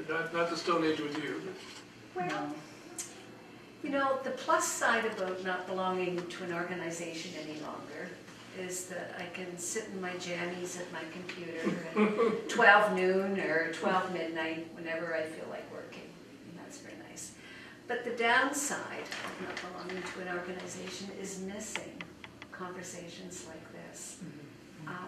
Not the Stone Age with you. Well, you know, the plus side about not belonging to an organization any longer is that I can sit in my jammies at my computer at 12 noon or 12 midnight whenever I feel like working, and that's very nice. But the downside of not belonging to an organization is missing conversations like this.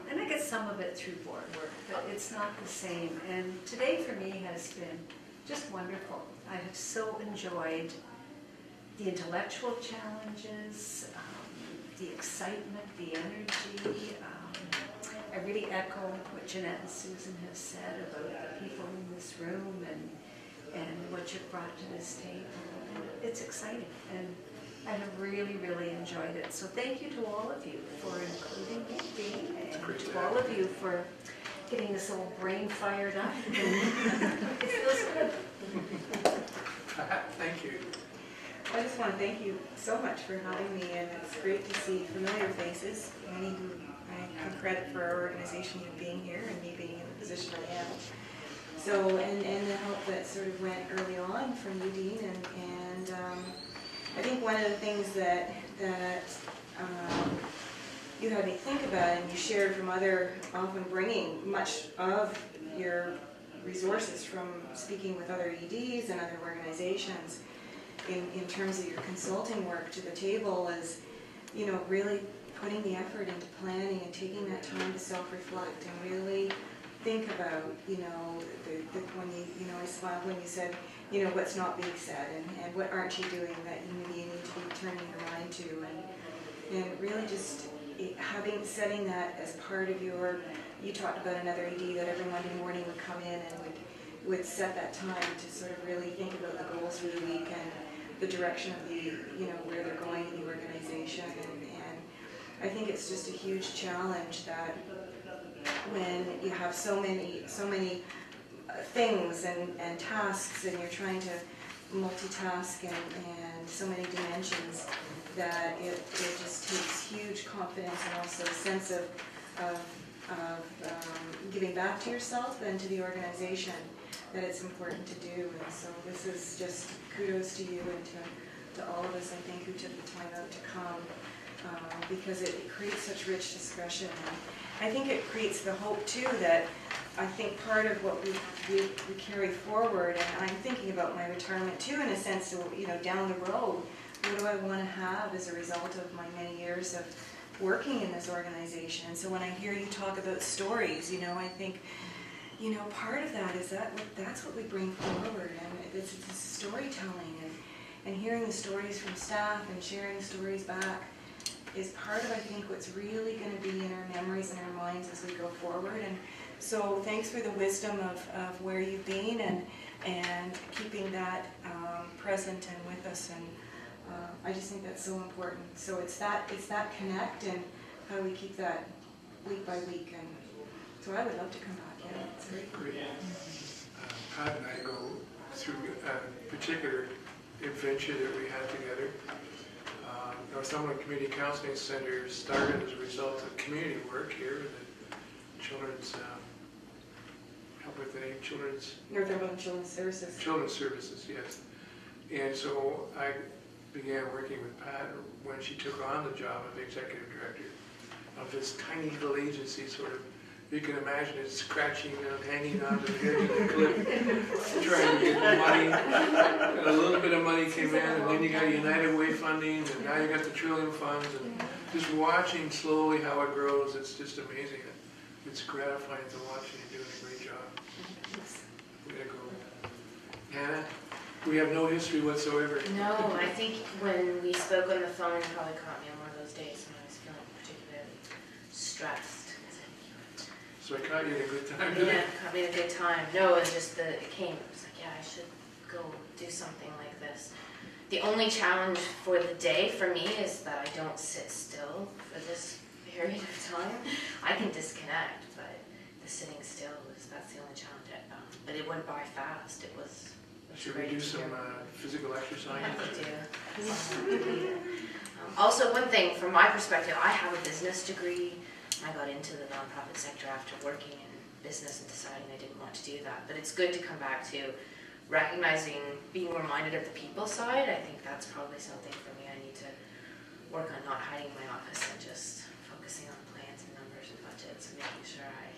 And I get some of it through board work, but it's not the same. And today for me has been just wonderful. I have so enjoyed the intellectual challenges, the excitement, the energy. I really echo what Jeanette and Susan have said about the people in this room and what you've brought to this table. And it's exciting, and I have really, really enjoyed it. So thank you to all of you for including me, and to all of you for getting this old brain fired up. It feels good. Thank you. I just want to thank you so much for having me, and it's great to see familiar faces, many who I can credit for our organization for being here and me being in the position I am. So, and the help that sort of went early on from you, Dean, and I think one of the things that you had me think about, and you shared from often bringing much of your resources from speaking with other EDs and other organizations in terms of your consulting work to the table, is, you know, really putting the effort into planning and taking that time to self-reflect and really think about, you know, when I smiled when you said, you know, what's not being said, and what aren't you doing that you need to be turning your mind to, and really just setting that as part of your, you talked about another ED that every Monday morning would come in and would set that time to sort of really think about the goals for the week and the direction of the, you know, where they're going in the organization, and I think it's just a huge challenge that when you have so many things and tasks, and you're trying to multitask and so many dimensions, that it just takes huge confidence and also a sense of giving back to yourself and to the organization that it's important to do. And so this is just kudos to you and to all of us, I think, who took the time out to come, because it creates such rich discussion. And I think it creates the hope too that I think part of what we carry forward, and I'm thinking about my retirement too, in a sense, so, you know, down the road, what do I want to have as a result of my many years of working in this organization? And so when I hear you talk about stories, you know, I think, you know, part of that is that's what we bring forward, and it's storytelling, and hearing the stories from staff and sharing the stories back is part of, I think, what's really going to be in our memories and our minds as we go forward. And so thanks for the wisdom of where you've been and keeping that present and with us, and I just think that's so important. So it's that connect, and how do we keep that week by week, and so I would love to come back. Yeah, it's great. Pat and I go through a particular adventure that we had together. Northumberland Community Counseling Center started as a result of community work here with the children's, help with the name, Northumberland Children's Services. Children's Services, yes. And so I began working with Pat when she took on the job of executive director of this tiny little agency, sort of, you can imagine it scratching and hanging onto the edge of the cliff, trying to get the money. And a little bit of money came in, and then you got United Way funding, and now you got the Trillium funds, and just watching slowly how it grows, it's just amazing. It's gratifying to watch, and you're doing a great job. We gotta go. Hannah, we have no history whatsoever. No, I think when we spoke on the phone, you probably caught me on one of those days when I was feeling particularly stressed. So I caught you at a good time, Yeah, it caught me at a good time. No, it was just it came. It was like, yeah, I should go do something like this. The only challenge for the day for me is that I don't sit still for this period of time. I can disconnect, but the sitting still that's the only challenge. But it went by fast. It was Should we do some physical exercise? I do. Also, one thing from my perspective, I have a business degree. I got into the nonprofit sector after working in business and deciding I didn't want to do that. But it's good to come back to recognizing, being reminded of the people side. I think that's probably something for me I need to work on, not hiding in my office and just focusing on plans and numbers and budgets and making sure I,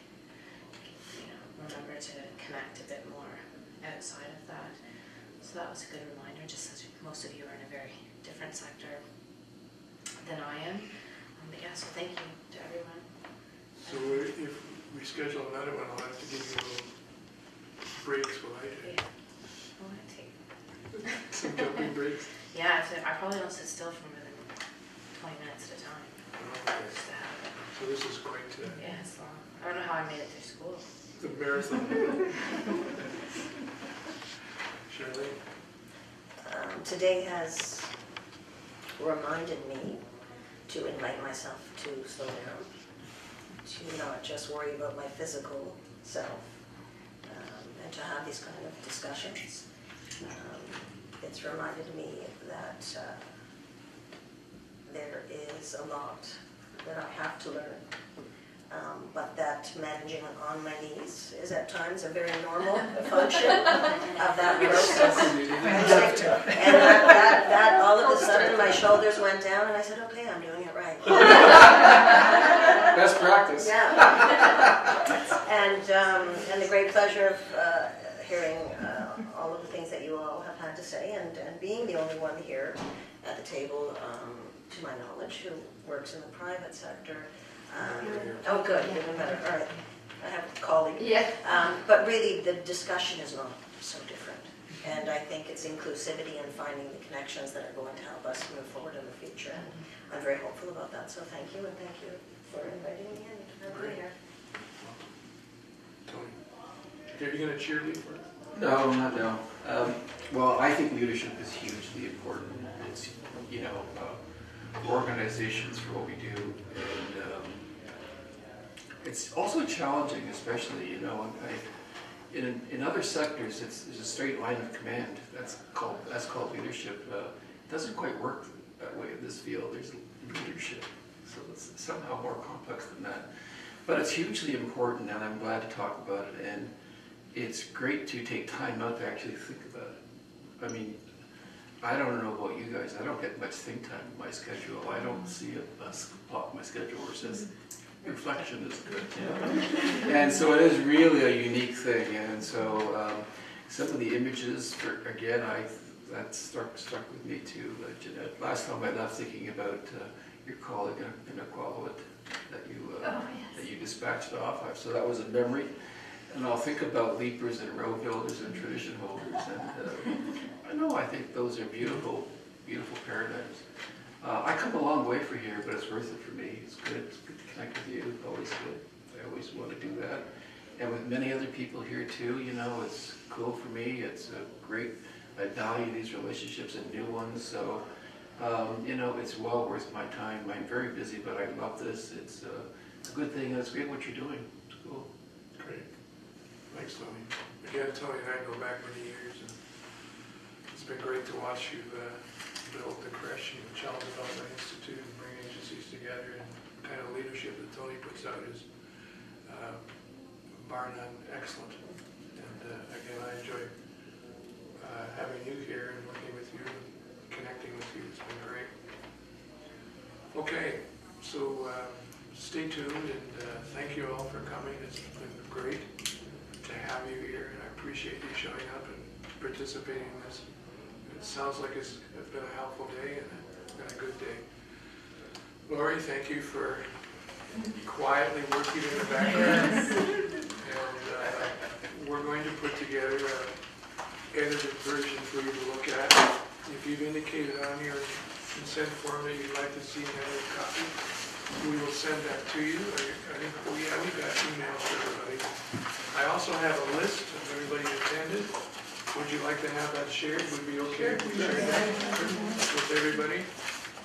remember to connect a bit more outside of that. So that was a good reminder, just as most of you are in a very different sector than I am. But yeah, so thank you to everyone. So if we schedule another one, I'll have to give you little breaks while I do. Yeah. I'll take Some jumping breaks. Yeah, so I probably don't sit still for more than 20 minutes at a time. Okay. Just to have it. So this is quite Yeah, it's long. I don't know how I made it through school. the marathon. Shirley? Today has reminded me to invite myself to slow down, to not just worry about my physical self, and to have these kind of discussions. It's reminded me that there is a lot that I have to learn, but that managing on my knees is at times a very normal function of that process. And that all of a sudden my shoulders went down and I said, okay, I'm doing it right. Best practice. Yeah. And the great pleasure of hearing all of the things that you all have had to say, and being the only one here at the table, to my knowledge, who works in the private sector. Oh, good, even better. All right, I have a colleague. Yeah. But really, the discussion is not so different, and I think it's inclusivity and finding the connections that are going to help us move forward in the future. And I'm very hopeful about that. So thank you, and thank you for inviting me in to have me here. Tony? Okay, are you going to cheerlead for it? No, not now. Well, I think leadership is hugely important. It's, organizations for what we do, and it's also challenging, especially, in other sectors, there's a straight line of command. That's called leadership. It doesn't quite work that way in this field. There's leadership, so it's somehow more complex than that. But it's hugely important, and I'm glad to talk about it. And it's great to take time out to actually think about it. I mean, I don't know about you guys. I don't get much think time in my schedule. I don't see a spot in my schedule where it says reflection is good. And so it is really a unique thing. And so some of the images, again, that struck with me too. Jeanette, last time I left thinking about your colleague in Aqualawit that you dispatched off. So that was a memory. And I'll think about leapers and road builders and tradition holders. And I think those are beautiful, beautiful paradigms. I come a long way for here, but it's worth it for me. It's good to connect with you. Always good. I always want to do that. And with many other people here too, it's cool for me. It's great. I value these relationships and new ones. So, it's well worth my time. I'm very busy, but I love this. It's a good thing. It's great what you're doing. It's cool. Great. Thanks, Tony. Again, Tony and I go back many years, and it's been great to watch you build the creche and the Child Development Institute and bring agencies together, and the kind of leadership that Tony puts out is bar none excellent. And again, I enjoy having you here and working with you and connecting with you. It's been great. Okay, so stay tuned, and thank you all for coming. It's been great to have you here, and I appreciate you showing up and participating in this. It sounds like it's been a helpful day and a good day. Lori, thank you for quietly working in the background. And we're going to put together an edited version for you to look at. If you've indicated on your consent form that you'd like to see an edited copy, we will send that to you. I think we got emails to everybody. I also have a list of everybody who attended. Would you like to have that shared? Would it be okay if we shared that with everybody?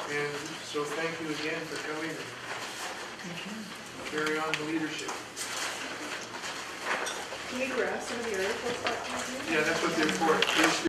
And so thank you again for coming. Carry on the leadership. Can we grab some of the articles that you do? Yeah, that's what they're for.